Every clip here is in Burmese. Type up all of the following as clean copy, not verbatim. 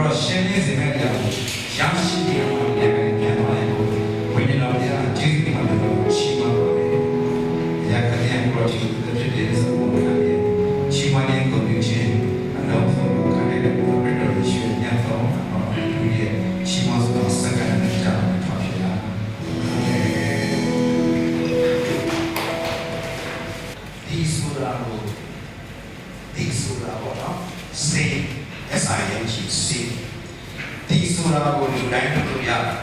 တော့ရှင်းလင်းစေမဲ့ကြောင့်ရရှိတဲ့အောင်လည်းပြန်သွားတယ်ဝိညာဉ်တော်များကျေးဇူးတင်ပါတယ်ရှိပါပါတယ်။ရာခတဲ့ project တွေဖြစ်တဲ့စပေါ်မှာလည်းရှိမှန်းကိုပြုခြင်းအလုံးစုံခန့်တဲ့ operator ရှိတဲ့ညသောဒီရဲ့ရှိမှဆိုစက္ကန့်နဲ့ကြာထောက်ပြတာဒီဆိုတာဘောနော်စေSINGစေဒီဆိုတာကိုလူတိုင်းလုပ်ရတယ်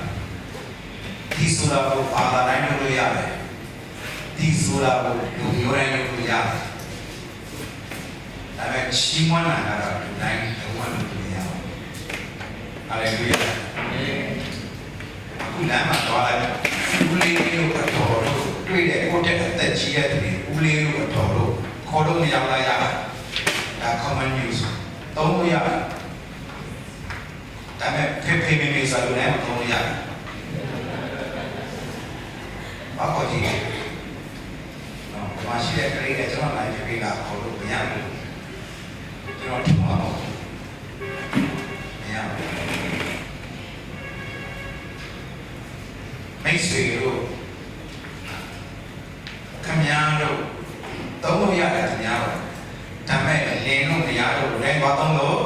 ဒီဆိုတာကိုဘာသာတိုင်းလုပ်ရတယ်ဒီဆိုတာကိုလူမျိုးတိုင်းလုပ်ရတယ်ဒါပေမဲ့ချီးမွမ်းတာကတော့လူတိုင်းလုံးဝလုပ်လို့ရအောင်ဟာလေလုယာအခုလမ်းမှာသွားလိုက်ဦးလေးတို့အတော်တို့တွေ့တဲ့ကိုတက်အသက်ကြီးတဲ့သူတွေဦးလေးတို့အတော်တို့ခေါ်လို့မရောက်လာရတာဒါ common news သုံးလို့ရတယ်ဒါပေမဲ့ဖေမေဆိုလို့လည်းမသုံးလို့ရတယ်ဘာခေါ်ကြည့်လဲနော်မရှိတဲ့ကလေးကကျွန်တော် live ဖေကခေါ်လို့မရဘူးကျွန်တော်ထင်ပါတော့မရဘူးမိတ်ဆွေတို့ခမများတို့သုံးလို့ရတယ်ခင်ဗျားတို့ဒါပေမဲ့လင်းလို့မရတော့လည်းဘာသုံးလို့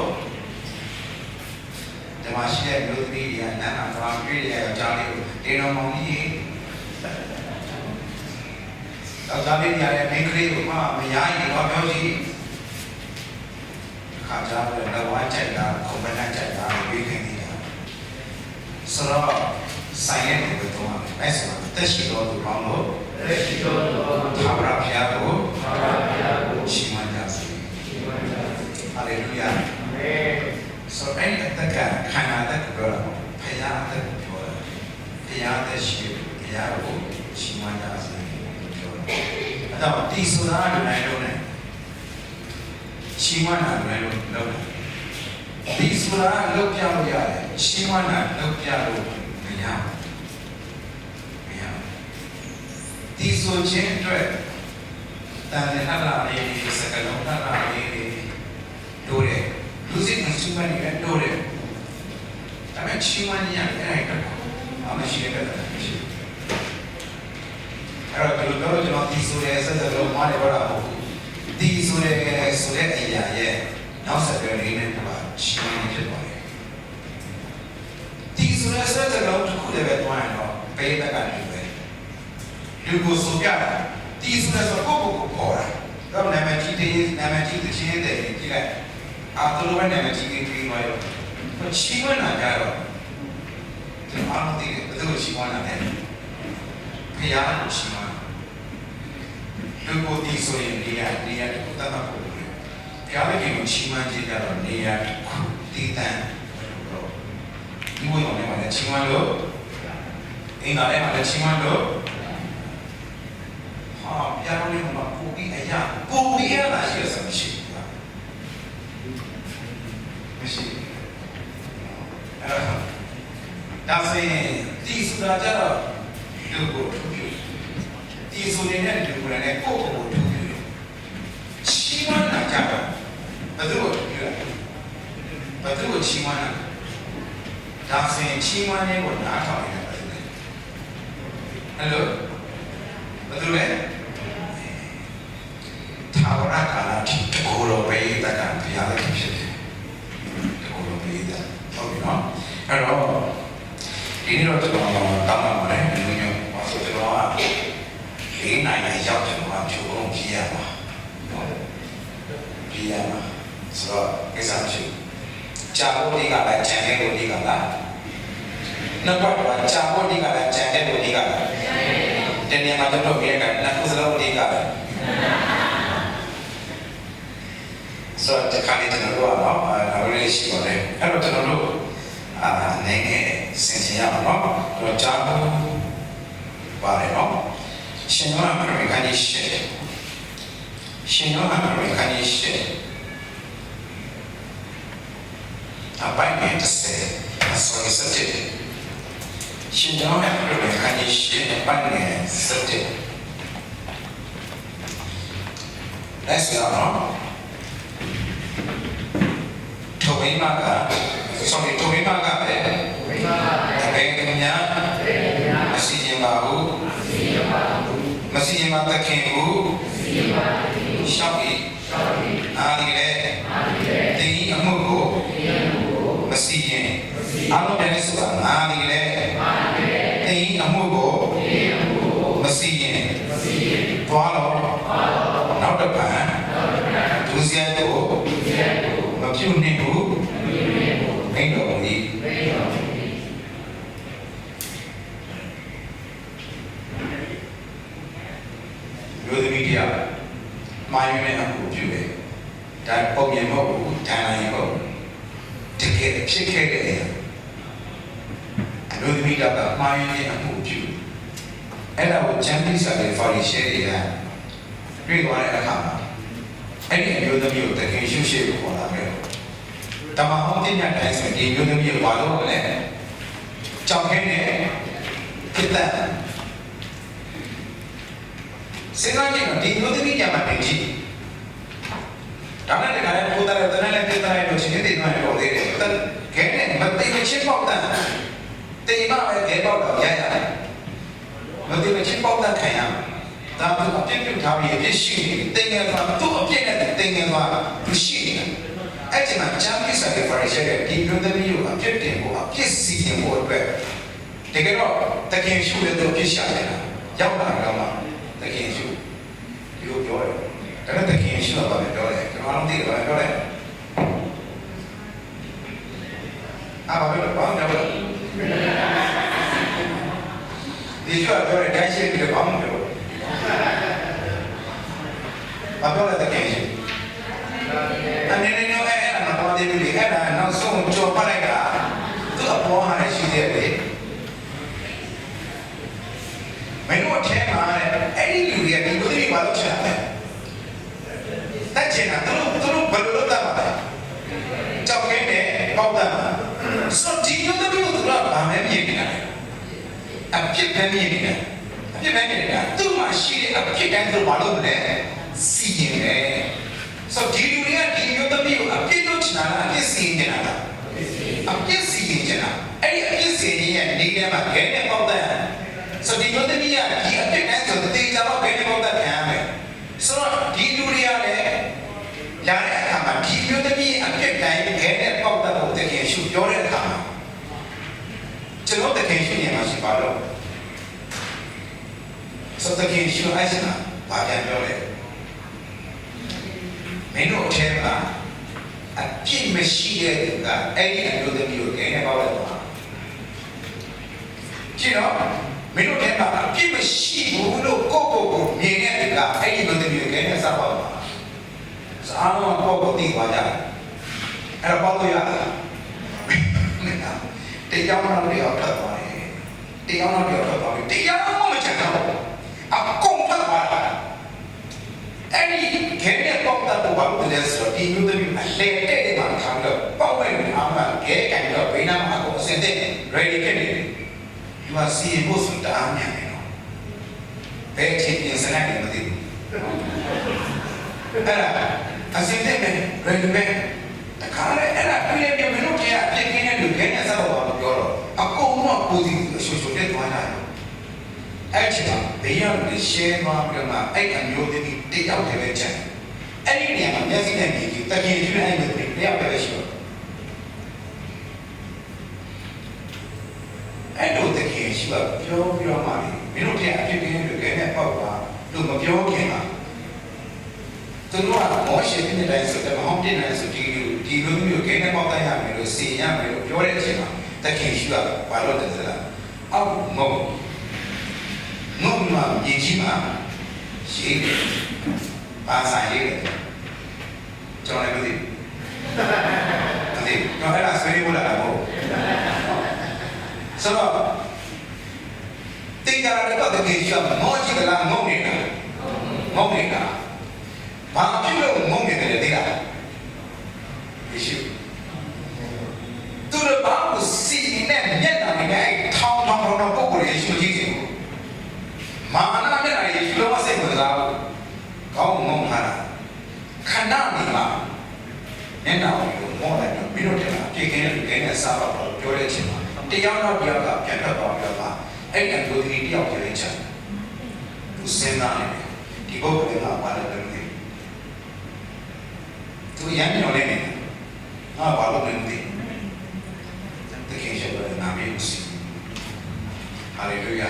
ဒီမှာရှိတဲ့လူသမီးတွေကနာနာသွားတွေ့တဲ့အကြောင်းလေးကိုတေတော်မောင်ကြီးတော့ဒါလေးတွေလည်းမိန်းကလေးကိုမှမရရင်တော့ပြောစီခါကြတော့တော့ဝါကြိုက်တာခုံမနှက်ကြိုက်တာပြီးခင်နေတာဆိုတော့ဆိုင်ရဲ့ကိုတော့အဲ့ဆိုတော့တက်ရှိတော်သူပေါင်းလို့တက်ရှိတော်သူသာဝရဘုရားကိုရှိမှန်းကြစေဟာလေလုယာအာမင်ဆိုအဲ့အတက်ကခန္ဓာတက်ပြောတာဘုရားအတက်ပြောတာဘုရားတက်ရှိဘုရားကိုရှိမှန်းကြစေပြောတာအဲ့တော့ဒီဆိုတာလူတိုင်းလုံးနဲ့ရှိမှန်းတာလူတိုင်းလုံးလုပ်တယ်ဒီဆိုတာလုပ်ပြလို့ရတယ်ရှိမှန်းတာလုပ်ပြလို့မရဒီဆိုခြင်းအတွက်တန်တဲ့ဟာလေးစကလုံးဟာလေးတို့တယ်လူစိတ်ကိုစုမနေတယ်တို့တယ်ဒါပေမဲ့ချီးမွမ်းရတဲ့အဲ့ဒါအမရှိတဲ့ကတည်းကရှိအဲ့တော့ကျွန်တော်ဒီဆိုရဲဆက်ဆက်လို့မားတယ်ဘာလို့ဒီဆိုရဲအရာရဲ့နောက်ဆက်တွဲလေးနဲ့ပါချီးမွမ်းဖြစ်သွားတယ်ဒီဆိုရဲဆက်ဆက်လို့တစ်ခုတည်းပဲတွန်းရတော့ပေးတဲ့ကနေပဲလူကိုစုပြတာဒီဆိုရဲဆိုကိုပေါ်တာတော့နာမည်ကြီးတဲ့ချင်းတဲ့ကြည့်လိုက်အားလုံးပဲနာမည်ကြီးပြီးသွားရောချီးမွမ်းတာကြတော့ဒီအားလုံးသိတယ်ဘယ်လိုချီးမွမ်းတာလဲဖခင်ကိုချီးမွမ်းလူကိုဒီဆိုရင်နေရာတခုတတ်မှတ်ဖို့ဘုရားသခင်ကိုချီးမွမ်းခြင်းကြတော့နေရာတစ်ခုတည်တံ့ဒီဘုရားနဲ့မှလည်းချီးမွမ်းလို့အင်္ဂါနဲ့မှလည်းချီးမွမ်းလို့ဟာဘုရားတော်နဲ့မှကိုပြီးအရာကိုပြီးရတာရှိရစမရှိမရှိဒါဆိုရင်ဒီဆိုတာကြတော့လူကိုထူးပြီးဒီဆိုနေတဲ့လူကိုလည်းကိုယ့်ကိုယ်ထူးပြီးချီးမွမ်းတာကြတော့ဘယ်သူကိုထူးပြီးလဲဘယ်သူကိုချီးမွမ်းတာဒါဆိုရင်ချီးမွမ်းခြင်းကိုနားထောင်နေတာပဲဟယ်လိုဘယ်သူလဲသာဝရကာလတိတကိုယ်တော်ပဲတက္ကဘုရားလည်းဖြစ်တယ်ဟုတ်ပြီနော်အဲ့တော့ဒီနေ့တော့ကျွန်တော်တောင်းပါမယ်ဒီလိုမျိုးဘာလို့ကျွန်တော်က၄နိုင်ရောက်ကျွန်တော်ကချိုးအောင်ကြည့်ရမှာကြည့်ရမှာဆိုတော့ကိစ္စမရှိကြာဖို့ဒီကလည်းကြံခဲ့ဖို့ဒီကလားနောက်တော့ကြာဖို့ဒီကလည်းကြံခဲ့ဖို့ဒီကလားတနေ့မှကျွန်တော်ပြရကနောက်ခုစလုံးဒီကလည်းဆိုတော့ဒီကနေ့ကျွန်တော်တို့ကတော့အရေးရှိပါတယ်အဲ့တော့ကျွန်တော်တို့အနေနဲ့စင်ကြရအောင်နော်တော့ကြာဖို့ပါတယ်နော်ရှင်တော်အမေရိကန်ရှိရှင်တော်အမေရိကန်ရှိအပိုင်းနဲ့တစ်စက်ဆိုရစတဲ့ရှင်တော်အမေရိကန်ရှိအပိုင်းနဲ့စတဲ့လက်စရအောင်ထိုမိမက sorry ထိုမိမကပဲဘယ်ကညာမရှိခြင်းပါဘူးမရှိခြင်းပါသခင်ကိုရှောက်ပြီးအားဒီလေတင်းအမှုကိုမရှိခြင်းအားလုံးလည်းဆိုတာငါဒီလေတင်းအမှုကိုမရှိခြင်းသွားတော့နောက်တစ်ပတ်ဒုစရိုက်တို့မပြုတ်နေဘူးမိန့်တော်မူ၏မျိုးသမီးတရားမာယွန်းနဲ့အမှုပြုတယ်ဒါပုံမြင်မဟုတ်ဘူးတန်လိုက်ဟုတ်တကယ်ဖြစ်ခဲ့တဲ့အမျိုးသမီးကမာယွန်းနဲ့အမှုပြုအဲ့ဒါကိုချမ်းမြေ့စာရဲ့ဖာရီရှဲတွေကတွေ့သွားတဲ့အခါမှာအဲ့ဒီအမျိုးသမီးကိုတကယ်ရှုရှိကိုခေါ်လာခဲ့တမန်တော်တင်တဲ့တိုင်းဆိုဒီအမျိုးသမီးကိုဘာလို့လဲကြောက်ခဲနေဖြစ်တဲ့စဉ်းစားကြည့်တော့ဒီမျိုးသမီးညမှာတင်ကြည့်ဒါနဲ့တခါလဲပို့တယ်တနေ့လည်းပြတယ်လို့ရှင်းနေတယ်တော့သေးတယ်ခဲနဲ့မသိမချင်းပေါက်တဲ့တိမ်မပဲခဲပေါက်တော့ရရတယ်မသိမချင်းပေါက်တဲ့ခံရဒါမှအပြစ်ပြုထားပြီးအပြစ်ရှိနေတယ်တင်ငယ်သွားသူ့အပြစ်နဲ့တင်ငယ်သွားသူရှိနေတယ်အဲ့ဒီမှာချမ်းမြေ့စာရဲ့ဖာရီရှဲတဲ့ဒီမျိုးသမီးကိုအပြစ်တင်ဖို့အပြစ်စီရင်ဖို့အတွက်တကယ်တော့တကယ်ရှုတဲ့သူပြစ်ရှာနေတာရောက်လာတော့မှတကယ်ရှုဒီလိုပြောတယ်ဒါနဲ့တကယ်ရှုတော့ပဲပြောတယ်ကျွန်တော်တို့သိတယ်ပြောတယ်ဘာပြောလဲဒီကျွတ်ပြောတဲ့တိုင်းရှိတယ်ဘာမှမပြောဘူးဘာပြောလဲတကယ်ရှုအနေနဲ့အဲ့ဒါမတော်သေးဘူးလေအဲ့ဒါနောက်ဆုံးကြော်ပတ်လိုက်တာသူ့အပေါ်ဟာလည်းရှိသေးတယ်မင်းတို့ထဲမှာအဲ့ဒီလူတွေကဒီလူတွေဘာလို့ချင်လဲတက်ချင်တာသူတို့ဘယ်လိုလုပ်တာပါလဲကြောက်ခင်းနဲ့ပေါက်တာဆိုဒီလူတွေကိုသူကဘာမှမမြင်နေတာအဖြစ်ပဲမြင်နေတာအဖြစ်ပဲမြင်နေတာသူ့မှာရှိတဲ့အဖြစ်တိုင်းသူဘာလို့လဲစီရင်တယ်ဆိုဒီလူတွေကဒီမျိုးသမီးကိုအပြစ်လို့ချင်တာလားအပြစ်စီရင်နေတာလားအပြစ်စီရင်နေတာအဲ့ဒီအပြစ်စီရင်ရဲ့နေထဲမှာခဲနဲ့ပေါက်တဲ့ဆိုဒီမျိုးသမီးကဒီအပြစ်နဲ့ဆိုတေချာတော့ခဲနဲ့ပေါက်တဲ့ခံရမယ်ဆိုတော့ဒီလူတွေကလည်းလာတဲ့အခါမှာဒီမျိုးသမီးအပြစ်တိုင်းခဲနဲ့ပေါက်တဲ့ကိုတကယ်ရှုပြောတဲ့အခါမှာကျွန်တော်တကယ်ရှုနေမှာရှိပါတော့ဆိုတကယ်ရှုအဲ့ဒါဘာပြန်ပြောလဲမင်းတို့ထဲမှာအပြစ်မရှိတဲ့သူကအဲ့ဒီအမျိုးသမီးကိုခဲနဲ့ပေါက်လိုက်တော့ကြည့်တော့မင်းတို့ထဲမှာအပြစ်မရှိဘူးလို့ကိုမြင်တဲ့သူကအဲ့ဒီအမျိုးသမီးကိုခဲနဲ့စပေါက်ပါစားတော့ပေါ့တိသွားကြတယ်အဲ့တော့ပေါက်လို့ရတယ်တရားနာလို့ထွက်သွားတယ်တရားနာလို့ထွက်သွားပြီတရားမှမချင်တော့အကုန်ထွက်သွားတာအဲ့ဒီခဲနဲ့ပေါက်တာဘာလို့လဲဆိုတော့ဒီမျိုးသမီးအလဲတဲ့မှာခံတော့ပေါက်ဝင်အားမှာခဲကန်တော့ဘေးနားမှာအကုန်အစင်တဲ့ ready ဖြစ်နေတယ်ဒီမှာစီရင်ဖို့ဆိုတာအများကြီးနော်ဘယ်ချိန်ပြင်စနေတယ်မသိဘူးအဲ့ဒါအစင်တဲ့ ready ပဲတခါလေအဲ့ဒါပြည့်ပြည့်မလို့ကြာပြည့်ပြည့်နဲ့လူခဲနဲ့စားတော့ဘာပြောတော့အကုန်လုံးပူစီရှုပ်တဲ့သွားတာအဲ့ချင်ဘေးရောက်ပြီးရှဲသွားပြီးတော့အဲ့အမျိုးသမီးတိတ်ရောက်တယ်ပဲချင်အဲ့ဒီနေရာမှာမျက်စိနဲ့မြင်ကြည့်တကယ်ကျွေးအဲ့မျိုးသမီးတယောက်ပဲရှိတော့အဲ့လိုတကယ်ရှိတော့ပြောပြီးတော့မှမင်းတို့တဲ့အဖြစ်ပြင်းတွေခဲနဲ့ပေါက်သွားလို့မပြောခင်မှာသူတို့ကမောရှိတဲ့တိုင်းဆိုတော့မဟုတ်တဲ့တိုင်းဆိုဒီလိုမျိုးခဲနဲ့ပေါက်တိုင်းရမယ်လို့စီရမယ်လို့ပြောတဲ့အချိန်မှာတကယ်ရှိတော့ဘာလို့လဲဆိုတော့အောက်မဟုတ်ငုံမှာမြင်ချင်းမှာရေးတယ်ဘာသာရေးတယ်ကျွန်တော်လည်းမသိဘူးတော့အဲ့ဒါဆွေးနွေးဖို့လာတာမဟုတ်ဆိုတော့တင်ကြရတဲ့တကယ်ရှိမှမောကြည့်ကလားငုံနေတာဘာဖြစ်လို့ငုံနေတယ်လဲသိလားရှိသူတို့ဘာလို့စီနဲ့မျက်နှာနဲ့ထောင်းပုံကိုရေးရှိကြည့်တယ်မာနနဲ့ရေးလောစိတ်ဝင်စားဘူးကောင်းငုံထားတာခဏနေမှာမျက်နှာကိုမောလိုက်တော့ပြီးတော့တည်း ပြည့်ကင်းတဲ့စားတော့ပြောတဲ့အချိန်မှာတရားတော့တရားကပြန်ထွက်သွားပြီးတော့အဲ့ဒီအမျိုးသမီးတယောက်ပြောရင်ချင်သူစဉ်းစားနေတယ်ဒီပုဂ္ဂိုလ်ကဘာလို့လဲသူရမ်းပြောနေတယ်ဟာဘာလို့လဲတကယ်ရှိတယ်နာမည်စီဟာလေလုယာ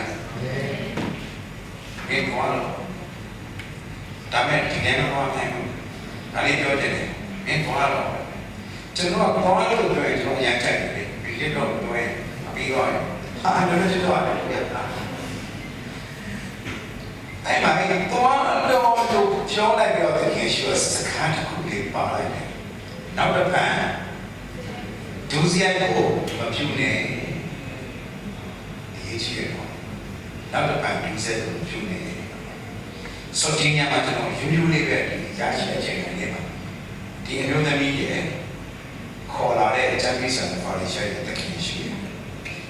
ဘယ်ကောလို့ဒါမဲ့ဒီနေ့တော့အဲ့ဒီပြောတယ်ဘယ်ကောလို့ကျွန်တော်ကဘာလို့ပြောရင်ကျွန်တော်ရမ်းချက်တယ်ဒီလိုတော့ပြောရင်ပြီးတော့ဟာလည်းကျွန်တော်ကအဲ့မှာတော့ပြောလိုက်ပြီးတော့တကယ်ရှိစကားတစ်ခုလေးပါလိုက်တယ်နောက်တစ်ခါဒုစရိုက်ကိုမပြုနဲ့ဒီချေတော့နောက်တစ်ခါဒုစရိုက်ကိုပြုနေဆိုတင်ရမှာကျွန်တော်ယူယူလေးပဲရရှိတဲ့အချိန်ကနေပါဒီအမျိုးသမီးရဲ့ခေါ်လာတဲ့အချမ်းကိစ္စနဲ့ပါလိရှိတဲ့တကယ်ရှိ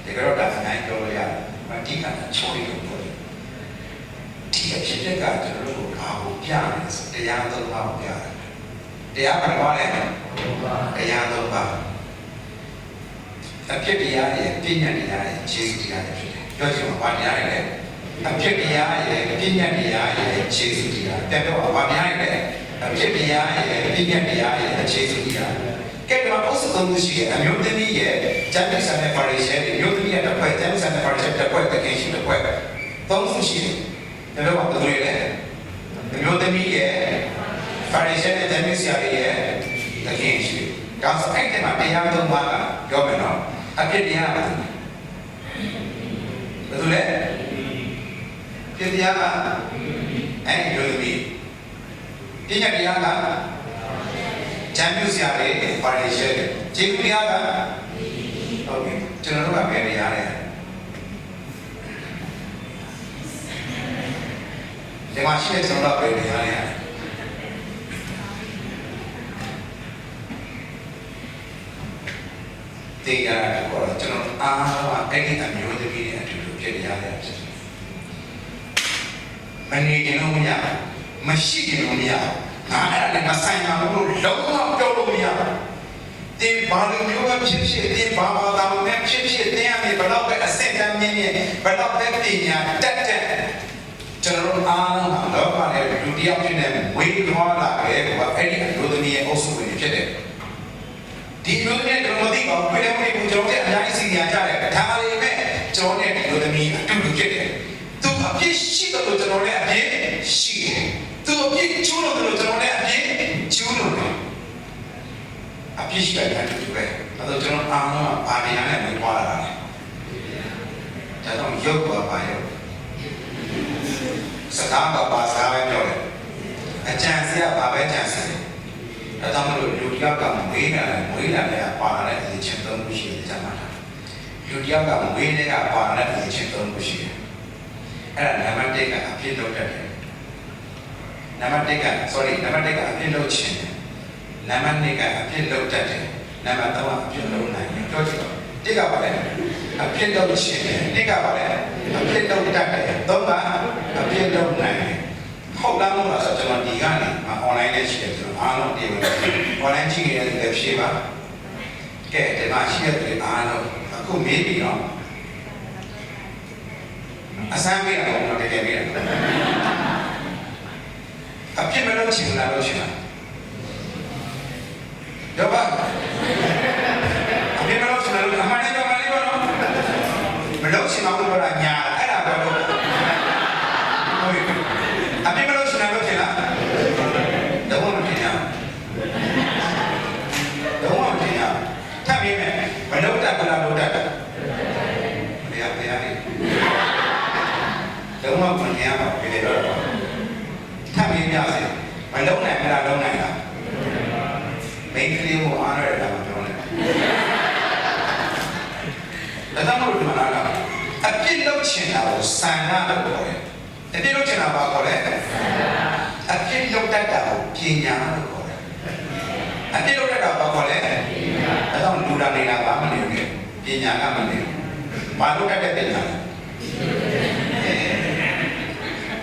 တယ်ဒါကတော့ဒါအနိုင်ပြောလို့ရတယ်မတိကချိုးလို့ပြောတယ်ဒီအဖြစ်ကကျွန်တော်တို့ဘာကိုပြရလဲဆိုတရားသုံးပါးကိုပြရတယ်တရားဘာလဲတရားသုံးပါးအဖြစ်တရားရဲ့ပြည့်ညတ်တရားရဲ့ခြေစွတရားရဲ့ဖြစ်တယ်ပြောချင်မှာဘာတရားလဲအဖြစ်တရားရဲ့ပြည့်ညတ်တရားရဲ့ခြေစွတရားတက်တော့ဘာတရားလဲအဖြစ်တရားရဲ့ပြည့်ညတ်တရားရဲ့ခြေစွတရားကဲတော့ဘုရားသုံးခုရှိရဲ့အမျိုးသမီးရဲ့ဇာတိဆန်တဲ့ပါရီရှယ်အမျိုးသမီးရဲ့တစ်ဖွဲ့ဇာတိဆန်တဲ့ပါရီရှယ်တစ်ဖွဲ့တကယ်ရှိတစ်ဖွဲ့သုံးခုရှိတယ်ဒါတော့ဘာလို့လဲအမျိုးသမီးရဲ့ပါရီရှယ်တဲ့ဇာတိဆရာရဲ့တကယ်ရှိကောင်းဆိုင်တဲ့မှာတရားသုံးပါးကပြောမယ်နော်အဖြစ်တရားပါဘယ်လိုလဲဖြစ်တရားကအဲ့ဒီလိုမျိုးပြည့်ညတ်တရားကချမ်းမြူစရာလေးပါရီရှယ်ခြေကူတရားကဟုတ်ပြီကျွန်တော်တို့ကပဲရရတယ်ဒီမှာရှိတဲ့ကျွန်တော်တို့ပဲရရတယ်တရားကတော့ကျွန်တော်အားလုံးအဲ့ဒီအမျိုးသမီးတွေအတူတူဖြစ်ရတယ်မနေကြလို့မရမရှိကြလို့မရငါအဲ့ဒါနဲ့မဆိုင်ပါဘူးလို့လုံးဝပြောလို့မရဒီဘာလို့မျိုးပဲဖြစ်ဖြစ်ဒီဘာသာနဲ့ဖြစ်ဖြစ်တင်းရမယ်ဘလောက်ပဲအစင်တမ်းမြင့်မြင့်ဘလောက်ပဲပညာတက်ကျွန်တော်အားလုံးတော့ပါလေလူတယောက်ဖြစ်နေဝေးထွားလာခဲ့ကွာအဲ့ဒီအမျိုးသမီးရဲ့အုပ်စုဝင်ဖြစ်တယ်ဒီလိုနဲ့ကျွန်တော်သိပါဘူးပြည်တော်ပြည်ကျွန်တော်အများကြီးစီရကြတယ်ဒါလေးပဲကျွန်တော်နဲ့ဒီလိုသမီးအတူတူဖြစ်တယ်သူအပြစ်ရှိတယ်လို့ကျွန်တော်လည်းအပြစ်ရှိတယ်သူအပြစ်ကျူးလို့ကျွန်တော်လည်းအပြစ်ကျူးလို့အပြစ်ရှိတယ်တူတူပဲအဲ့တော့ကျွန်တော်အားလုံးကဗာပြန်နဲ့ဝင်သွားတာလေဒါတော့ရုပ်ပါပါရုပ်စကားပါပါစကားပဲပြောတယ်အကြံစရာပါပဲကြံစတယ်ဒါကြောင့်မလို့လူတယောက်ကမွေးလာတယ်ပါလာတဲ့အချင်းသုံးခုရှိတယ်ကြမှာလားလူတယောက်ကမွေးတဲ့ကပါလာတဲ့အချင်းသုံးခုရှိတယ်အဲ့ဒါနံပါတ်1ကအပြစ်လုပ်တတ်တယ်နံပါတ်1ကအပြစ်လုပ်ခြင်းနံပါတ်2ကအပြစ်လုပ်တတ်တယ်နံပါတ်3ကအပြစ်လုပ်နိုင်တယ်ပြောကြည့်တော့1ကပါလဲအပြစ်လုပ်ခြင်း2ကပါလဲအပြစ်လုပ်တတ်တယ်3ကအပြစ်လုပ်နိုင်တယ်ဟုတ်လားမဟုတ်လားဆိုတော့ကျွန်တော်ဒီကနေ online နဲ့ရှိတယ်ကျွန်တော်အားလုံးတည်ဝင် online ကြည့်နေတဲ့လူတွေဖြေပါကဲဒီမှာရှိတဲ့လူတွေအားလုံးအခုမေးပြီးတော့အစမ်းပေးတာတော့တကယ်ပေးတာအပြစ်မလုပ်ချင်လားလို့ရှိတာတော့ပါအပြစ်မလုပ်ချင်လားလို့အမှန်တည်းတော့မလေးပါတော့မလုပ်ချင်တော့ဘာညာအဲ့ဒါတော့ဟုတ်ပြီအပြစ်မလုပ်ချင်လို့ထင်လားတော့မထင်ရတော့မထင်ရထပ်ပြီးမယ်မလုပ်တတ်ဘူးလားလုပ်တတ်တယ်ဘယ်လေးတော့မထင်ရပါဘူးလေတော့ထပ်ပြီးပြစေမလုပ်နိုင်မလားလုပ်နိုင်လားမိန်းကလေးကိုအားရတယ်လားမပြောနဲ့ဒါတော့မလို့မလားအပြစ်လုပ်ချင်တာကိုစံနာလို့ပြောတယ်အပြစ်လုပ်ချင်တာဘာခေါ်လဲအပြစ်လုပ်တတ်တာကိုပညာလို့ခေါ်တယ်အပြစ်လုပ်တတ်တာဘာခေါ်လဲဒါကြောင့်လူတာနေတာဘာမနေဘူးပညာကမနေဘူးဘာလုပ်တတ်တဲ့ပညာလဲ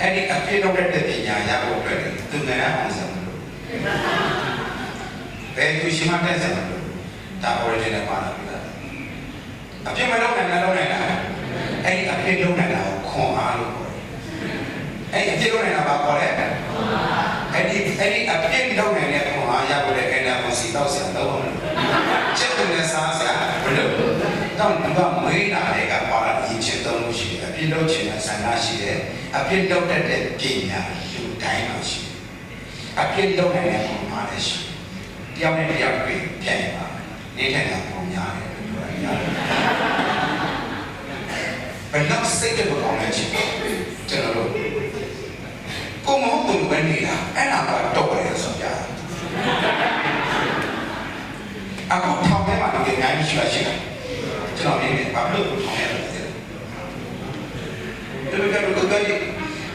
အဲ့ဒီအပြစ်လုပ်တတ်တဲ့ပညာရဖို့အတွက်သူငါအောင်စံလို့ဘယ်သူရှိမှတဲ့စံလို့ ဒါ origin မှာလာပြီလားအပြစ်မလုပ်နိုင်လားလုပ်နိုင်လားအဲ့ဒီအပြစ်လုပ်နိုင်တာကိုခွန်အားလို့ခေါ်တယ်အဲ့ဒီအပြစ်လုပ်နိုင်တာဘာခေါ်လဲအဲ့ဒီအပြစ်လုပ်နိုင်တဲ့ခွန်အားရဖို့လည်းအဲ့ဒါကိုစီတော့ဆရာတော့မလို့ချက်တူနဲ့စားစရာဘယ်လိုတော့ဒီကမွေးလာတဲ့ကပါလာအချင်းသုံးလို့ရှိတယ်အပြစ်လုပ်ချင်တဲ့ဆန္ဒရှိတယ်အပြစ်လုပ်တတ်တဲ့ပညာလူတိုင်းမှာရှိတယ်အပြစ်လုပ်နိုင်တဲ့ခွန်အားလည်းရှိတယ်တယောက်နဲ့တယောက်ပြင်ပြန်ရပါနေထိုင်တာပုံများတယ်လို့ပြောရတယ်ဘယ်တော့စိတ်တွေပေါ်နေချင်ကျွန်တော်တို့ကိုမဟုတ်ဘူးပဲနေတာအဲ့ဒါကတော့တယ်ဆိုကြအခုထောင်ထဲမှာဒီနိုင်ရှိပါရှိတယ်ကျွန်တော်မြင်တယ်ဘာလို့ထောင်ထဲမှာလဲဒီလိုကတော့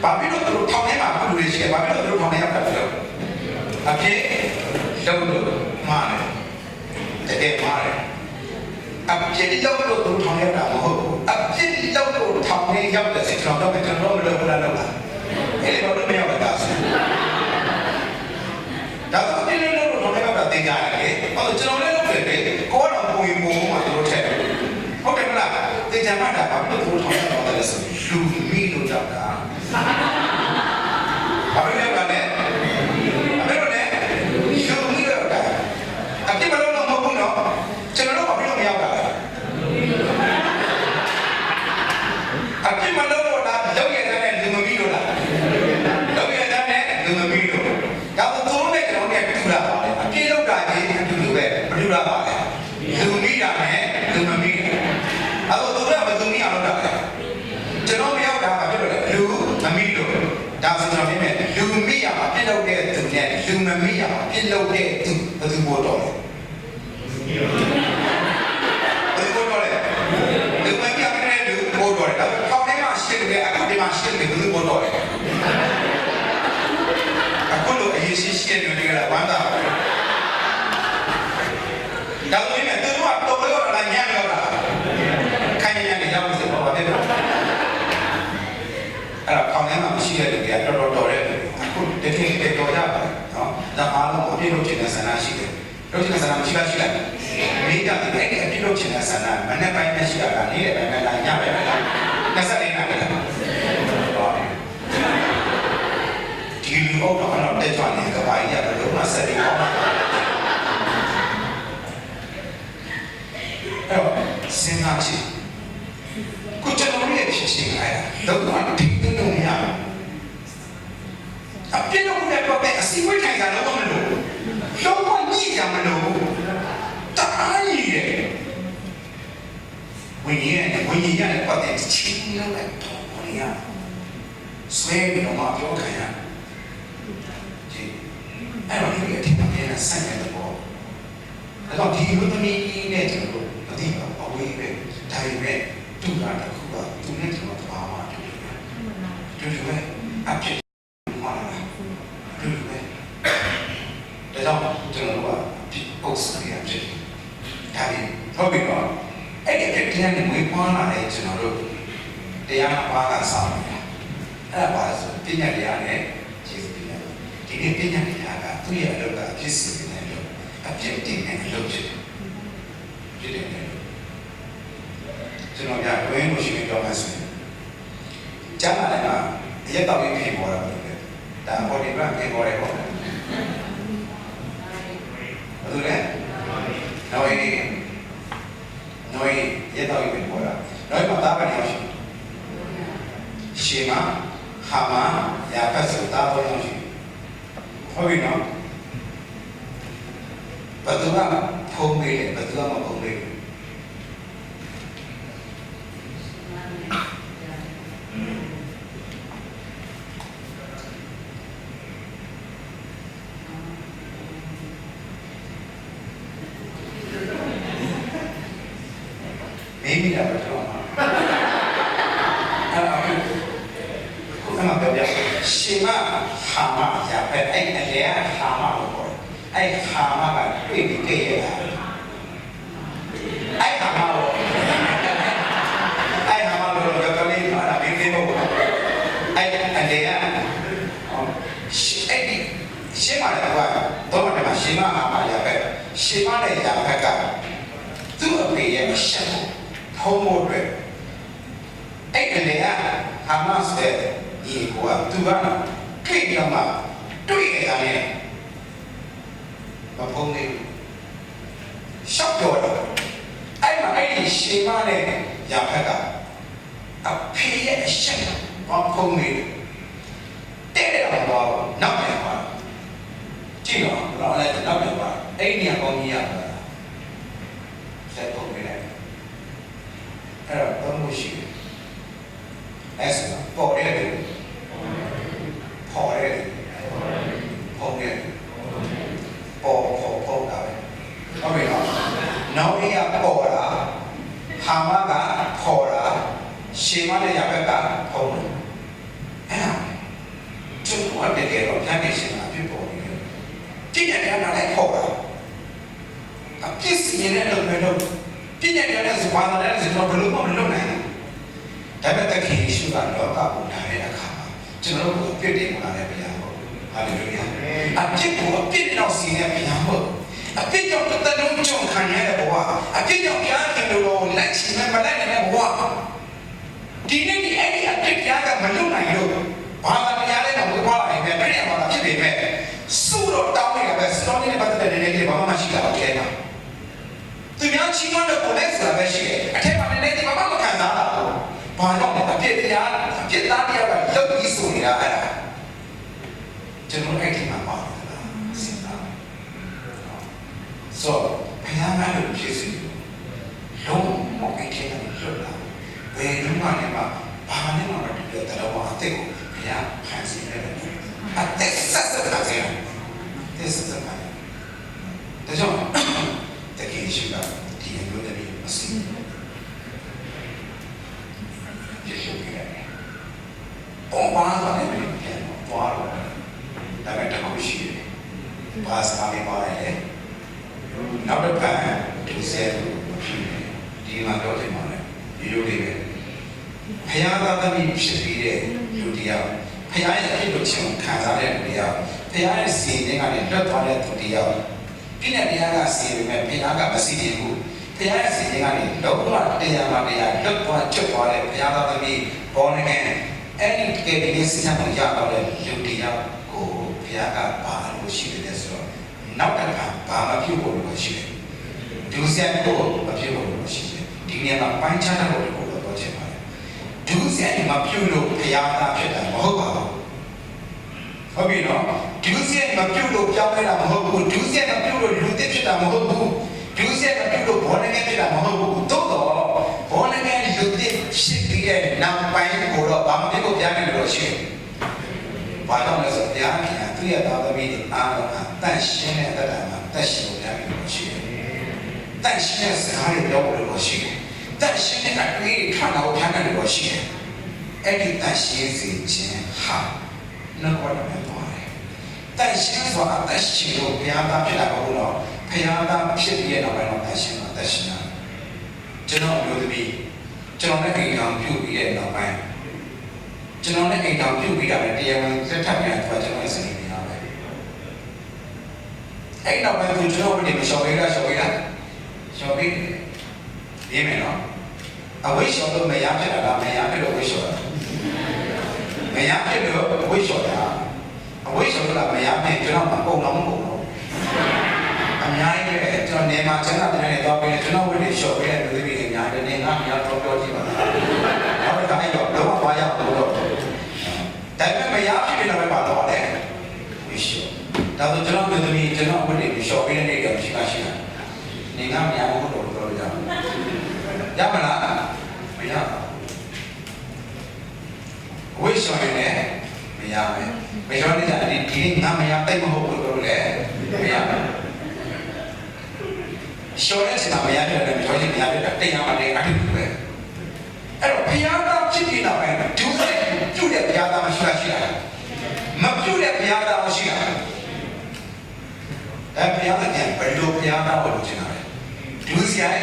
ဘာဖြစ်လို့ထောင်ထဲမှာဘူးလို့ရှိတယ်ဘာဖြစ်လို့ထောင်ထဲမှာဖြစ်လို့အဖြစ်လုံးလို့မှားတယ်တကယ်မှားတယ်အပြစ်လုံးလို့သူထောင်ရတာမဟုတ်ဘူးအပြစ်လုံးလို့ထောင်နေရောက်တဲ့ကျွန်တော်တော့ကျွန်တော်မလုပ်ဘူးလားလုပ်လားအဲ့ဒီတော့မရောက်တာဆိုဒါဆိုဒီလိုလို့ထောင်ရတာတင်ကြရတယ်ဟောကျွန်တော်လည်းလုပ်တယ်ကိုကတော့ပုံရင်ပုံမှာသူတို့ထည့်ဟုတ်တယ်မလားတင်ကြမှာဒါဘာလို့သူထောင်ရတာလဲဆိုလူမီလို့ကြောက်တာဘာလို့လဲကလည်းအမေတို့လည်းလူမီလို့တာအပြစ်မလုပ်လို့မဟုတ်ဘူးနော်ကျွန်တော်တို့ဘာလို့မရောက်တာလဲအပြစ်မလုပ်လို့လားလုပ်ရတဲ့လူမမီလို့လားလုပ်ရတဲ့လူမမီလို့ဒါဆိုသူတို့နဲ့ကျွန်တော်နဲ့တူတာပါလေအပြစ်လုပ်တာကြီးအတူတူပဲမတူတာပါလေလူမီတာနဲ့လူမမီတာအဲ့တော့သူတို့ကဘယ်သူမီအောင်လုပ်တာလဲကျွန်တော်မရောက်တာဘာဖြစ်လို့လဲလူမမီလို့ဒါဆိုကျွန်တော်ပြင်မယ်လူမီအောင်အပြစ်လုပ်တဲ့သူနဲ့လူမမီအောင်အပြစ်လုပ်တဲ့သူဘယ်သူပို့တော့လဲဘယ်လိုလုပ်လဲလူမကြီးကနေလူပို့တော့တယ်။ဟောင်းထဲမှာရှိတယ်အခုဒီမှာရှိတယ်ဘယ်လိုပို့တော့လဲအခုလိုအရေးရှိတယ်တွေကဝမ်းသာတယ်။ဒါဆိုရင်သူတို့ကတော့ဘယ်လိုလဲညံ့လို့လားခိုင်းညံ့နေရောက်စေပေါ့ဗျာ။အဲ့တော့ဟောင်းထဲမှာရှိတဲ့လူတွေကတော်တော်တဲ့အခုတကယ်တော်ရပါတယ်နော်။ဒါအားလုံးအပြည့်လို့ကျင်တဲ့ဆန္ဒရှိတယ်။လို့ကျင်တဲ့ဆန္ဒမရှိလားရှိလားမိသားစုအဲ့ဒီအပြည့်လို့ချင်တဲ့ဆန္ဒမနေ့ပိုင်းနဲ့ရှိတာကနေ့တိုင်းနဲ့လာညပဲလား24နာရီလားဒီလူအောက်တော့တက်ကြွနေကဘာကြီးရတယ်လို့မဆက်ပြီးတော့အဲ့စဉ်းစားကြည့်ကိုကျွန်တော်ရဲ့ဖြစ်ရှင်အဲ့ဒါတော့ဒီလိုမရအပြည့်လို့တဲ့တော့အစီအဝေးထိုင်တာတော့မလို့တော့ညစ်ကြမလို့တာကြီးရဲ့ဝိညာဉ်နဲ့ပတ်သက်ချင်းလို့လည်းတော်ရဆွဲပြီးတော့မှပြောခံရဒီအဲ့တော့ဒီအထင်အမြင်နဲ့ဆိုင်တဲ့ပေါ့အဲ့တော့ဒီလိုသမီးနဲ့ကျွန်တော်တို့မသိပါဘူးအဝေးပဲဒါပေမဲ့တူတာတစ်ခုကသူနဲ့ကျွန်တော်ဘာမှတူတယ်အဖြစ်မှာတူတယ်ဒါကြောင့်ကျွန်တော်တို့ကပုတ်စရဖြစ်ဒါပြီးဟုတ်ပြီနော်အဲ့ဒီအဖြစ်နဲ့မွေးဖွားလာတဲ့ကျွန်တော်တို့တရားဘာကစားနေတာအဲ့ဒါပါဆိုပညာတရားနဲ့ကျေးဇူးတင်တယ်ဒီနေ့ပညာတရားကသူ့ရဲ့အလုပ်ကအဖြစ်စီနေတယ်အဖြစ်တင်နေလို့ဖြစ်တယ်ကျွန်တော်ကဝင်းလို့ရှိရင်တော့မှဆိုရင်ကျမ်းမာတယ်မှာအရက်တော့ပြီးဖြစ်ပေါ်တာပဲဒါပေါ်ဒီကဖြစ်ပေါ်တယ်ပေါ့ဘယ်လိုလဲနော်ရက်တော့ပြီးပေါ်တာတော့မှသားပါနေအောင်ရှေမဟာမရာဖတ်ဆိုတာပေါ်အောင်ရှိဟုတ်ပြီနော်ဘယ်သူကဖုံးပေးတယ်ဘယ်သူကမဖုံးပေးဘူးမိမိလာတော့မှာအဲ့တော့ရှေမဟာမရာဖတ်အဲ့အလေဟာမလို့ခေါ်တယ်အဲ့ဟာမကတွေ့ပြီးကြည့်ရတာအဲ့ဟာမလို့ရောကလေးမှာမင်းလေးပေါ့အဲ့အလေအဲ့ဒီရှေမလည်းကတော့မှရှေမဟာမရာဖတ် ရှေ့မနဲ့ရာဘက်ကသူ့အဖေရဲ့ရှက်ကိုဖုံးဖို့အတွက်အဲ့ဒီလေကဟာမတ်စ်ရဲ့ဒီကွာသူကတွေ့ရမှာတွေ့ရတယ်မဖုံးနေရှောက်တော့အဲ့မှာအဲ့ဒီရှေ့မနဲ့ရာဘက်ကအဖေရဲ့ရှက်ကိုဖုံးနေတဲ့တော့နောက်ပြန်ပါကြည့်တော့လည်းနောက်ပြန်ပါအဲ့ဒီအကောင်ကြီးရတာဆက်ပုံနေတယ်အဲ့တော့ဘုံရှိတယ်အဲ့ဆိုပေါ်တယ်ပေါ်တယ်ပေါ်တယ်ပေါ်တာပဲဟုတ်ပြီနော်နောက်ရပေါ်တာဟာမကပေါ်တာရှေ့မနဲ့ရဘက်ကပုံတယ်အဲ့ကျွန်တော်တကယ်တော့ဖြတ်နေရှင်တာဖြစ်ပေါ်နေတယ်ကြည့်ရတယ်နားလိုက်ပေါ်တာအပြစ်စီရင်တဲ့လုပ်မယ်လို့ပြည့်ညက်ရတဲ့စပါးတဲ့စတော့ဘယ်လိုမှမလုပ်နိုင်ဘူးဒါပေမဲ့တခင်ယေရှုကလောကကိုလာတဲ့အခါမှာကျွန်တော်တို့ပြည့်တယ်မှာလည်းပြန်ပေါ့ဟာလေလုယာအပြစ်ကိုအပြစ်တော့စီနေပြန်ပေါ့အပြစ်ကြောင့်တသက်လုံးကြုံခံရတဲ့ဘဝအပြစ်ကြောင့်ကြားခင်လို့လိုက်ချင်မလိုက်တဲ့ဘဝဒီနေ့ဒီအဲ့ဒီအပြစ်ကြားကမလုပ်နိုင်လို့ဘာသာတရားလေးတော့ဝေသွားလိုက်ပဲပြည့်ရမှာဖြစ်ပေမဲ့စုတော့တောင်းနေတာပဲစတော်နေတဲ့ပတ်သက်တဲ့နေနေဘာမှမရှိတာတော့တဲ့မှာသူများချီးမွမ်းတဲ့ကိုယ်နဲ့ဆိုတာပဲရှိတယ်အထက်မှာနေနေဘာမှမခံစားတာဘူးဘာလို့လဲအပြစ်တရားအပြစ်သားတရားကလုတ်ပြီးဆိုနေတာအဲ့ဒါကျွန်တော်အဲ့ဒီမှာပါတယ်လားစဉ်းစားဆိုဘုရားကလည်းဖြစ်စီလုံးဝအဲ့ဒီကနေလွတ်လာဘယ်တော့မှလည်းဘာနဲ့မှမတူတဲ့တော်ဘာအတဲ့ကိုဘုရားဖန်ဆင်းတယ်အသက်ဆက်ဆက်တာစေတယ်ဆက်ဆက်တာဒါကြောင့်တကယ်ရှိတာဒီလိုတည်းမစီယေရှုကလည်းဘောပါတယ်ဘယ်လိုလဲဘောတော့ဒါပေမဲ့တခုရှိတယ်ဘာသာမပါလေနောက်တစ်ပတ်ဒီစက်ဒီမှာတော့ဒီမှာလေဒီလိုလေးပဲဘုရားသားသမီးဖြစ်ပြီးတဲ့လူတရားဘုရားရဲ့အဖြစ်လို့ချင်းခံစားတဲ့လူတရားဘုရားရဲ့စီရင်ကနေလွတ်သွားတဲ့သူတရားပြည့်တဲ့တရားကစီရင်ပေမဲ့ဘုရားကမစီရင်ဘူးဘုရားရဲ့စီရင်ကနေလောကတရားမှာတရားလွတ်သွားကျွတ်သွားတဲ့ဘုရားသားသမီးဘောနေကအဲ့ဒီတကယ်ဒီစီရင်ကိုရတော့တဲ့လူတရားကိုဘုရားကပါလို့ရှိတယ်ဆိုတော့နောက်တစ်ခါဘာမှပြုဖို့လို့ရှိတယ်ဒုစရိုက်ကိုမပြုဖို့လို့ရှိတယ်ဒီနေရာမှာပိုင်းခြားတဲ့ဖို့ကိုတော့ချင်ပါတယ်ဒုစရိုက်မပြုလို့ဘုရားသားဖြစ်တာမဟုတ်ပါဘူးဟုတ်ပြီနော်ဒုစရိုက်မပြုလို့ပြောင်းလဲတာမဟုတ်ဘူးဒုစရိုက်မပြုလို့လူသစ်ဖြစ်တာမဟုတ်ဘူးဒုစရိုက်မပြုလို့ဘောနေငယ်ဖြစ်တာမဟုတ်ဘူးသို့တော့ဘောနေငယ်လူသစ်ဖြစ်ပြီးတဲ့နောက်ပိုင်းကိုတော့ဘာမှမဖြစ်ပြန်နေလို့ရှိတယ်ဘာကြောင့်လဲဆိုတရားခင်ကသူ့ရဲ့သားသမီးတွေအားလုံးကတန့်ရှင်းတဲ့အတ္တမှာတန့်ရှင်းလို့ပြန်ပြီးလို့ရှိတယ်တန့်ရှင်းတဲ့စကားတွေပြောဖို့လို့ရှိတယ်တန့်ရှင်းတဲ့အတွေးတွေထွက်လာဖို့ပြန်နေလို့ရှိတယ်အဲ့ဒီတန့်ရှင်းစေခြင်းဟာနောက်တော့လည်းပါတယ်တန့်ရှင်းဆိုတာတန့်ရှင်းလို့ဘုရားသားဖြစ်တာမဟုတ်တော့ဘုရားသားဖြစ်ပြီးတဲ့နောက်ပိုင်းတော့တန့်ရှင်းတာတန့်ရှင်းတာကျွန်တော်မျိုးသမီးကျွန်တော်နဲ့အိမ်တော်ပြုပြီးတဲ့နောက်ပိုင်းကျွန်တော်နဲ့အိမ်တော်ပြုပြီးတာလည်းတရားဝင်သက်ထပ်ပြန်သွားကျွန်တော်ရဲ့စနေနေတာပဲအဲ့နောက်ပိုင်းကျွန်တော်တို့ဒီမလျှော်ပေးတာလျှော်ပေးတာလျှော်ပေးရေးမယ်နော်အဝိရှော်လို့မရဖြစ်တာလားမရဖြစ်လို့ဝိရှော်တာမရဖြစ်လို့ဝိရှော်တာအဝိရှော်လို့မရဖြစ်ကျွန်တော်မပုံတော့မပုံတော့အများကြီးပဲကျွန်တော်နေမှာကျွန်တော်တည်းတော့ပဲကျွန်တော်ဝိနေလျှော်ပေးတဲ့လူတွေအများကြီးနေငါများတော့ပြောကြည့်ပါနောက်တစ်ခါအဲ့တော့တော့ဘာရောက်တော့ဒါပေမဲ့မရဖြစ်နေတော့ပဲပါတော့တယ်ဝိရှော်ဒါဆိုကျွန်တော်မျိုးသမီးကျွန်တော်ဝိနေလျှော်ပေးတဲ့နေကရှိမှရှိတာနေငါများမဟုတ်တော့ပြောလို့ရမလားမရဝိရှော်နေမရမယ်မရတဲ့ဒီငါမရတိတ်မဟုတ်ဘူးလို့လေမရရှော်တဲ့စကားမရတဲ့လည်းမတော်ရင်မရတဲ့တိတ်ရမှလည်းအတူတူပဲအဲ့တော့ဘုရားသားဖြစ်နေတာပဲဒုစရိုက်ပြုတဲ့ဘုရားသားမရှိတာမပြုတဲ့ဘုရားသားမရှိတာအဲ့ဘုရားသားကဘယ်လိုဘုရားသားကိုလုပ်ချင်တာလဲဒုစရိုက်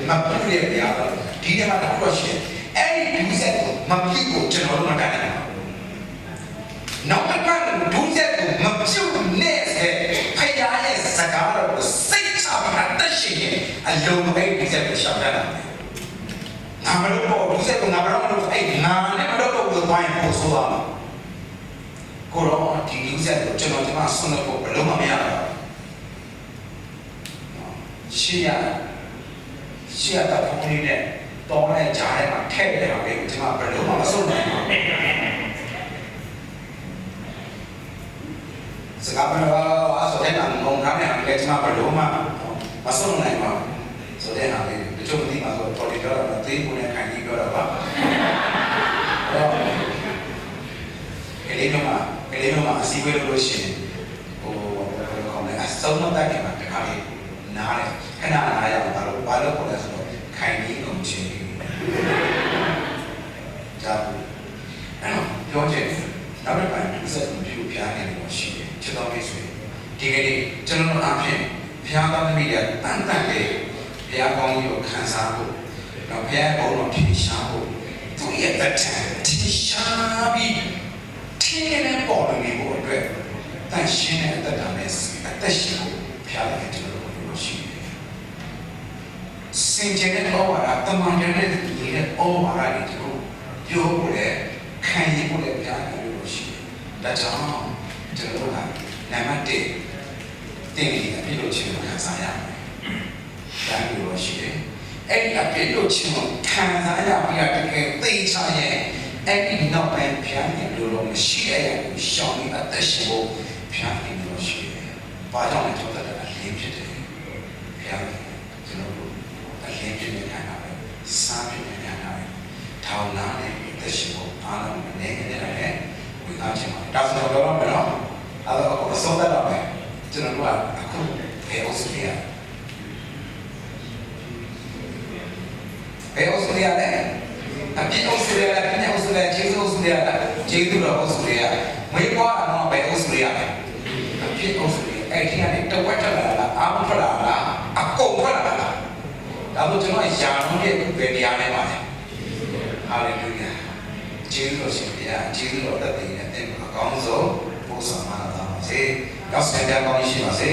မပြုတဲ့ဘုရားသားဒီနေ့မှာတော့ရှိတယ်အဲ့ဒီဒုစရိုက်ကိုမပြုကိုကျွန်တော်တို့မကန်နိုင်ဘူးနောက်တစ်ခါဒုစရိုက်ကိုမပြုနဲ့ဘုရားရဲ့စကားတော်ကိုစိတ်ချ ရှင်အလုံးအဲ့ဒီဆက်ကိုရှောင်တတ်တာငါမလို့ပေါ့ဒီဆက်ကိုငါမလို့အဲ့ငါနဲ့မလို့တော့ဘယ်ပို့ဆိုသွားမှာကိုတော့ဒီဒီဆက်ကိုကျွန်တော်ဒီမှာဆွမ်းလို့ဘယ်လုံးမရတော့ရှေ့ရတာဖုန်းလေးနဲ့တောင်းလိုက်ကြားထဲမှာထည့်တယ်ပါပဲဒီမှာဘယ်လုံးမဆွမ်းနိုင်ဘူးစကားပြောဆိုတဲ့ကံငုံထားတဲ့အနေနဲ့ကျွန်တော်ဘယ်လိုမှမဆုံးနိုင်ပါဘူးဆိုတဲ့အားလေးတချို့မသိပါဆိုတော့တော်တော်ပြောတာသိဖို့နဲ့ခိုင်ပြီးပြောတာပါကလေးတို့မှာအစည်းအဝေးလုပ်လို့ရှိရင်ဟိုကောင်းတယ်အစုံမတက်ခင်မှာတခါလေးနားတယ်ခဏနားရအောင်ဒါလို့ဘာလို့ခေါ်လဲဆိုတော့ခိုင်ပြီးကုန်ချင်းဒါဘူးအဲ့တော့ပြောချင်တယ်နောက်တစ်ပိုင်းတစ်စက်ပြုပြနေလို့ရှိတယ်ချစ်တော်မိတ်ဆွေဒီကနေ့ကျွန်တော်အားဖြင့်ဘုရားသားသမီးတွေတန်တန်လေးဘုရားကောင်းကြီးကိုခံစားဖို့တော့ဘုရားကောင်းတော်ထင်ရှားဖို့သူရဲ့တတ်ထန်ထင်ရှားပြီးထင်နေတဲ့ပေါ်လွင်နေဖို့အတွက်တန်ရှင်းတဲ့အသက်တာနဲ့အသက်ရှင်ဖို့ဘုရားလည်းကျွန်တော်တို့လို့ရှိတယ်စင်ကြယ်တဲ့ဩဝါဒတမန်ကျန်တဲ့ဒီရဲ့ဩဝါဒတွေတို့ပြောဖို့လေခံရဖို့လေဘုရားလည်းလို့ရှိတယ်ဒါကြောင့်ကျွန်တော်တို့ကနံပါတ်1တင်ပြီးအပြည့်လို့ခြင်းကိုခံစားရမယ်။ဒါမျိုးလို့ရှိတယ်။အဲ့ဒီအပြည့်လို့ခြင်းကိုခံစားရပြီးတကယ်သိချရဲ့အဲ့ဒီနောက်ပိုင်းဖြန်းနေလို့မရှိရဘူးရှောင်းပြီးအသက်ရှင်ဖို့ဖြန်းနေလို့ရှိတယ်။ဘာကြောင့်လဲဆိုတော့အလင်းဖြစ်တယ်။ဖြန်းကျွန်တော်တို့အလင်းဖြစ်နေတာပဲ။စားဖြစ်နေတာပဲ။ထောင်နာနဲ့အသက်ရှင်ဖို့အားလုံးနဲ့နေတာလေဝိသားခြင်းပါ။ဒါဆိုတော့တော့မယ်နော်။အဲ့တော့အဆုံးသတ်တော့မယ်ကျွန်တော်တို့ကအခုဘယ်အောင်စရဘယ်အောင်စရလဲအပြည့်အောင်စရလဲပြည့်အောင်စရကျေးဇူးအောင်စရကျေးဇူးတော်အောင်စရမေးပွားတော့ဘယ်အောင်စရလဲအပြည့်အောင်စရအဲ့ဒီကနေတဝက်ထလာလားအာမထလာလားအကုန်ထလာလားဒါလို့ကျွန်တော်ယာလုံးရဲ့ဘယ်နေရာလဲပါလဲဟာလေလုယာကျေးဇူးတော်ရှင်ဘုရားကျေးဇူးတော်တတ်တဲ့နဲ့အကောင်းဆုံးပို့ဆောင်ပါတော်စေရောက်စတဲ့ကောင်းရှိပါစေ